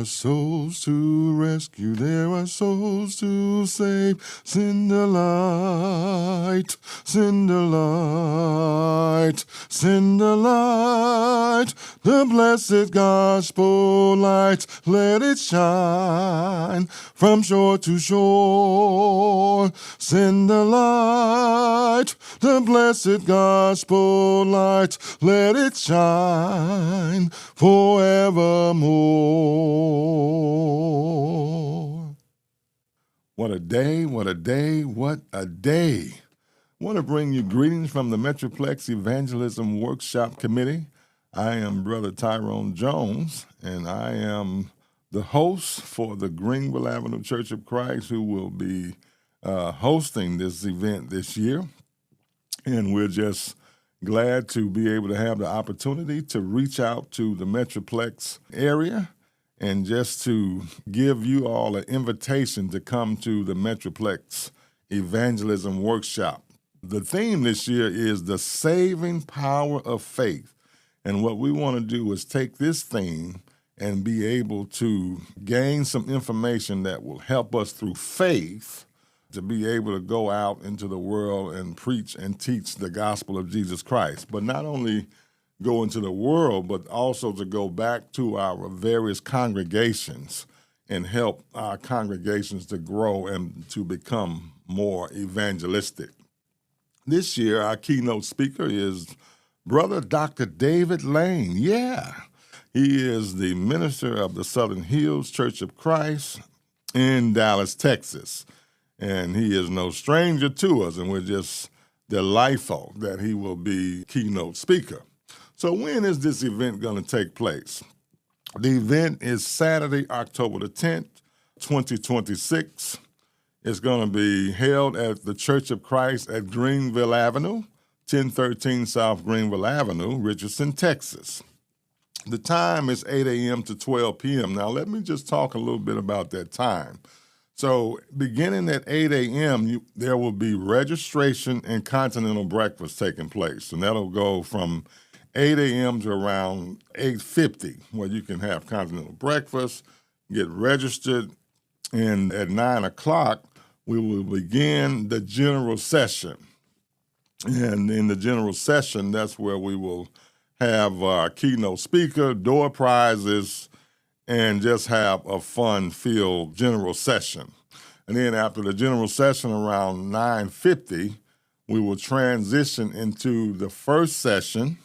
are souls to rescue, there are souls to save. Send the light, send the light, send the light, the blessed gospel light. Let it shine from shore to shore. Send the light, the blessed gospel light. Let it shine forevermore. What a day, what a day, what a day. I want to bring you greetings from the Metroplex Evangelism Workshop Committee. I am Brother Tyrone Jones, and I am the host for the Greenville Avenue Church of Christ, who will be hosting this event this year. And we're just glad to be able to have the opportunity to reach out to the Metroplex area and just to give you all an invitation to come to the Metroplex Evangelism Workshop. The theme this year is the saving power of faith. And what we want to do is take this theme and be able to gain some information that will help us through faith to be able to go out into the world and preach and teach the gospel of Jesus Christ. But not only go into the world, but also to go back to our various congregations and help our congregations to grow and to become more evangelistic. This year, our keynote speaker is Brother Dr. David Lane. Yeah, he is the minister of the Southern Hills Church of Christ in Dallas, Texas. And he is no stranger to us, and we're just delightful that he will be keynote speaker. So when is this event going to take place? The event is Saturday, October the 10th, 2026. It's going to be held at the Church of Christ at Greenville Avenue, 1013 South Greenville Avenue, Richardson, Texas. The time is 8 a.m. to 12 p.m. Now, let me just talk a little bit about that time. So beginning at 8 a.m., there will be registration and continental breakfast taking place. And that'll go from 8 a.m. to around 8:50, where you can have continental breakfast, get registered, and at 9 o'clock, we will begin the general session. And in the general session, that's where we will have our keynote speaker, door prizes, and just have a fun-filled general session. And then after the general session around 9:50, we will transition into the first session,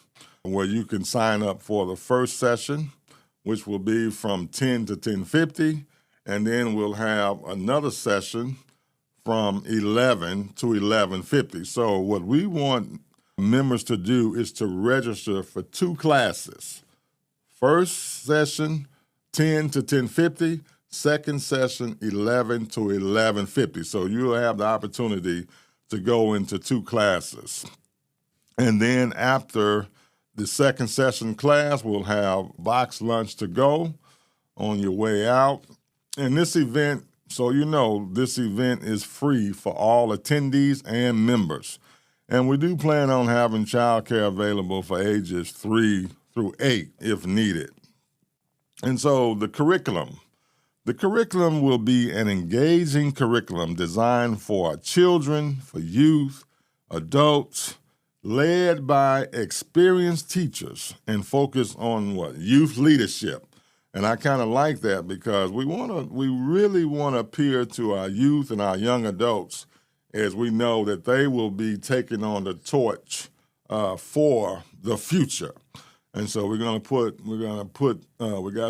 where you can sign up for the first session, which will be from 10 to 10:50, and then we'll have another session from 11 to 11:50. So what we want members to do is to register for two classes. First session, 10 to 10:50, second session, 11 to 11:50. So you'll have the opportunity to go into two classes. And then after the second session class, we'll have box lunch to go on your way out. And this event, so you know, this event is free for all attendees and members. And we do plan on having childcare available for ages 3 through 8 if needed. And so the curriculum will be an engaging curriculum designed for children, for youth, adults, led by experienced teachers and focus on youth leadership. And I kind of like that because we really want to appeal to our youth and our young adults, as we know that they will be taking on the torch for the future. And so we got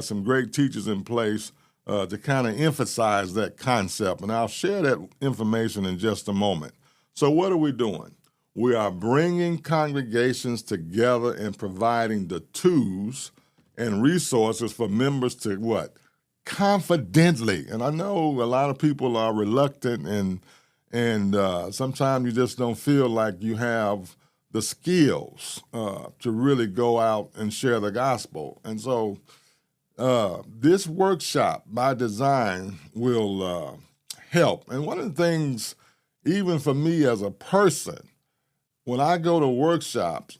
some great teachers in place to kind of emphasize that concept. And I'll share that information in just a moment. So what are we doing? We are bringing congregations together and providing the tools and resources for members to confidently. And I know a lot of people are reluctant and sometimes you just don't feel like you have the skills to really go out and share the gospel. And so this workshop by design will help. And one of the things, even for me as a person, when I go to workshops,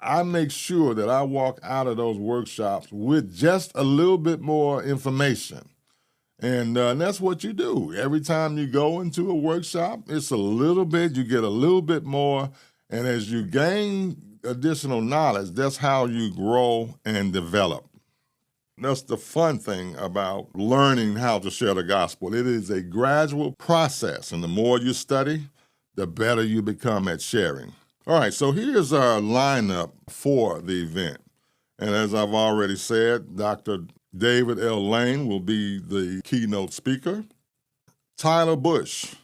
I make sure that I walk out of those workshops with just a little bit more information. And that's what you do. Every time you go into a workshop, it's a little bit, you get a little bit more. And as you gain additional knowledge, that's how you grow and develop. That's the fun thing about learning how to share the gospel. It is a gradual process, and the more you study, the better you become at sharing. All right, so here's our lineup for the event. And as I've already said, Dr. David L. Lane will be the keynote speaker. Tyler Bush,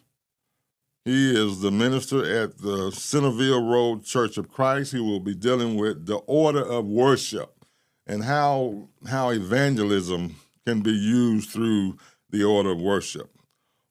he is the minister at the Centerville Road Church of Christ. He will be dealing with the order of worship and how evangelism can be used through the order of worship.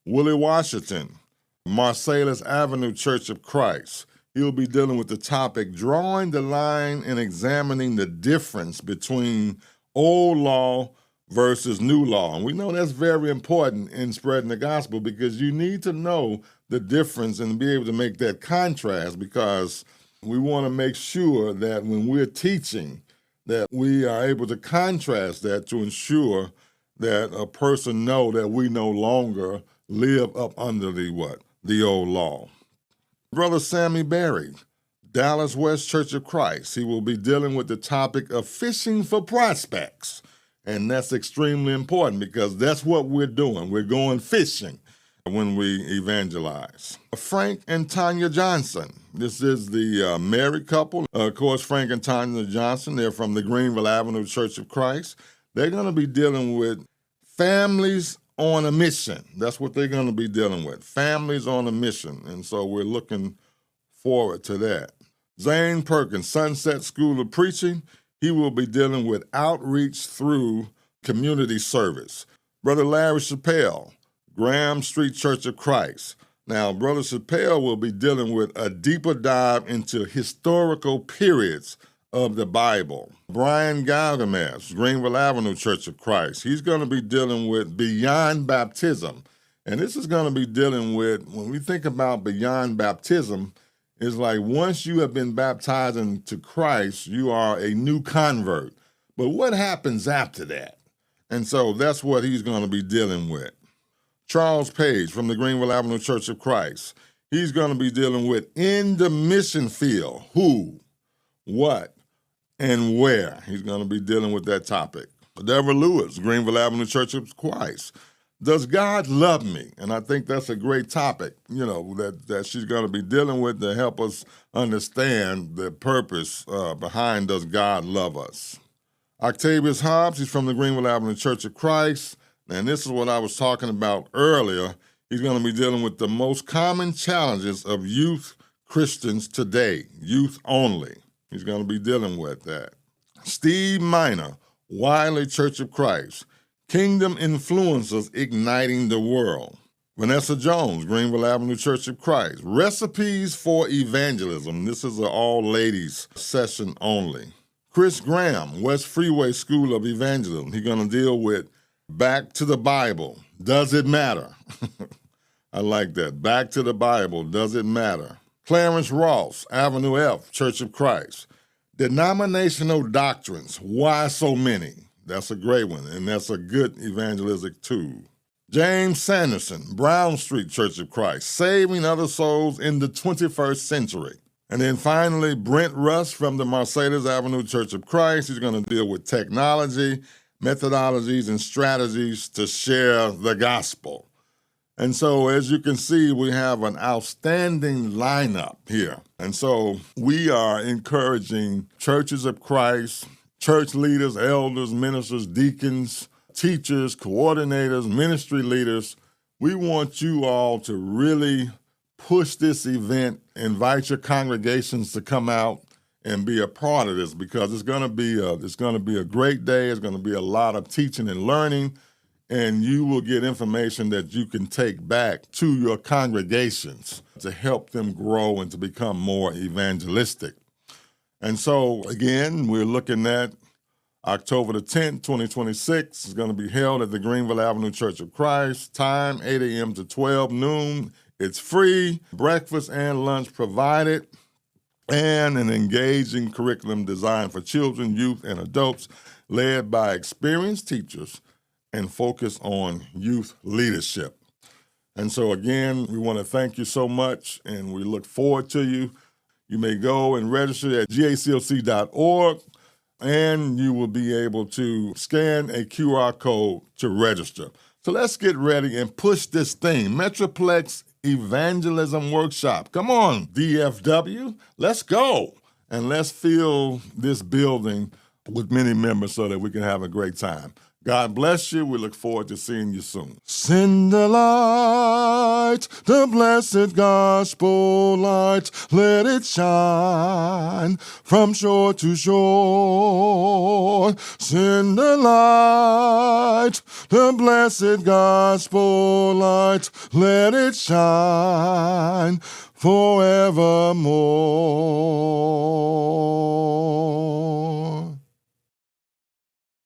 Willie Washington, Marsalis Avenue Church of Christ. He'll be dealing with the topic, drawing the line and examining the difference between old law versus new law. And we know that's very important in spreading the gospel, because you need to know the difference and be able to make that contrast, because we want to make sure that when we're teaching that we are able to contrast that to ensure that a person know that we no longer live up under the old law. Brother Sammy Berry, Dallas West Church of Christ. He will be dealing with the topic of fishing for prospects. And that's extremely important, because that's what we're doing. We're going fishing when we evangelize. Frank and Tanya Johnson. This is the married couple. Of course, Frank and Tanya Johnson, they're from the Greenville Avenue Church of Christ. They're going to be dealing with families on a mission. That's what they're going to be dealing with, families on a mission. And so we're looking forward to that. Zane Perkins, Sunset School of Preaching. He will be dealing with outreach through community service. Brother Larry Chappelle, Graham Street Church of Christ. Now, Brother Chappelle will be dealing with a deeper dive into historical periods of the Bible. Brian Galgamez, Greenville Avenue Church of Christ. He's going to be dealing with beyond baptism. And this is going to be dealing with, when we think about beyond baptism, it's like once you have been baptized into Christ, you are a new convert. But what happens after that? And so that's what he's going to be dealing with. Charles Page from the Greenville Avenue Church of Christ. He's going to be dealing with in the mission field, who, what, and where. He's going to be dealing with that topic. Deborah Lewis, Greenville Avenue Church of Christ. Does God love me? And I think that's a great topic, that she's going to be dealing with to help us understand the purpose behind does God love us. Octavius Hobbs, he's from the Greenville Avenue Church of Christ. And this is what I was talking about earlier. He's going to be dealing with the most common challenges of youth Christians today, youth only. He's going to be dealing with that. Steve Minor, Wiley Church of Christ, Kingdom Influencers Igniting the World. Vanessa Jones, Greenville Avenue Church of Christ, Recipes for Evangelism. This is an all-ladies session only. Chris Graham, West Freeway School of Evangelism. He's going to deal with back to the Bible. Does it matter? I like that. Back to the Bible. Does it matter? Clarence Ross, Avenue F, Church of Christ. Denominational doctrines. Why so many? That's a great one, and that's a good evangelistic tool. James Sanderson, Brown Street Church of Christ. Saving other souls in the 21st century. And then finally, Brent Russ from the Marsalis Avenue Church of Christ. He's going to deal with technology, methodologies, and strategies to share the gospel. And so, as you can see, we have an outstanding lineup here. And so we are encouraging churches of Christ, church leaders, elders, ministers, deacons, teachers, coordinators, ministry leaders. We want you all to really push this event, invite your congregations to come out and be a part of this, because it's going to be a great day. It's going to be a lot of teaching and learning, and you will get information that you can take back to your congregations to help them grow and to become more evangelistic. And so, again, we're looking at October the 10th, 2026. It's going to be held at the Greenville Avenue Church of Christ. Time, 8 a.m. to 12 noon. It's free, breakfast and lunch provided. and an engaging curriculum designed for children, youth, and adults, led by experienced teachers and focus on youth leadership. And so again, we want to thank you so much, and we look forward to you. You may go and register at gaclc.org, and you will be able to scan a QR code to register. So let's get ready and push this thing. Metroplex Evangelism Workshop. Come on, DFW. Let's go. And let's fill this building with many members so that we can have a great time. God bless you. We look forward to seeing you soon. Send the light, the blessed gospel light. Let it shine from shore to shore. Send the light, the blessed gospel light. Let it shine forevermore.